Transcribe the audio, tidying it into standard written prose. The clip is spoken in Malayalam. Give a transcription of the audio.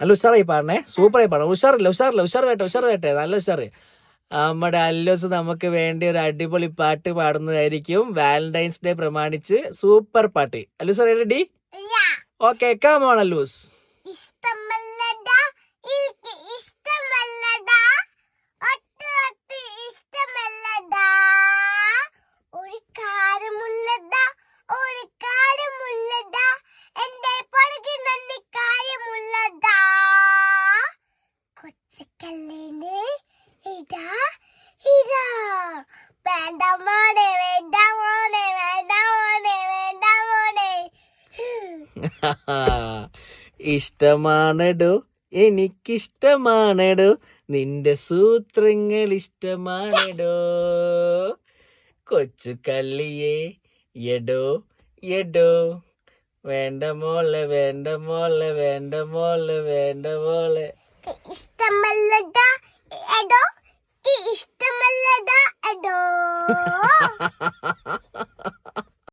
നല്ല ഉഷാറായി പാടണേ, സൂപ്പറായി പാടണം. ഉഷാറായിട്ടെ നല്ല ഉഷാറ്. നമ്മുടെ അല്ലൂസ് നമുക്ക് വേണ്ടി ഒരു അടിപൊളി പാട്ട് പാടുന്നതായിരിക്കും വാലന്റൈൻസ് ഡേ പ്രമാണിച്ച്. സൂപ്പർ പാട്ട്. അല്ലൂസ് റെഡി? Okay, come on അല്ലൂസ്. ഇഷ്ടമല്ലടാ എനിക്ക് ഇഷ്ടമല്ലടാ ഒട്ടും ഇഷ്ടമല്ലടാ ഒരു കാര്യമുള്ളടാ എന്റെ പുറകെ നന്ദി കാര്യമുള്ളടാ കൊച്ചുകല്ലിനെ ഇതാ ഇതാ വേണ്ട മോനെ വേണ്ട മോനെ വേണ്ട മോനെ വേണ്ട മോനെ ഇഷ്ടമാണെടോ, എനിക്കിഷ്ടമാണെടോ, നിന്റെ സൂത്രങ്ങൾ ഇഷ്ടമാണെടോ, കൊച്ചു കള്ളിയെ എടോ എടോ, വേണ്ട മോളെ വേണ്ട മോളെ വേണ്ട മോളെ വേണ്ട മോളെ. ഇഷ്ടമല്ലടാ എടോ ഇഷ്ടമല്ലടാ എടോ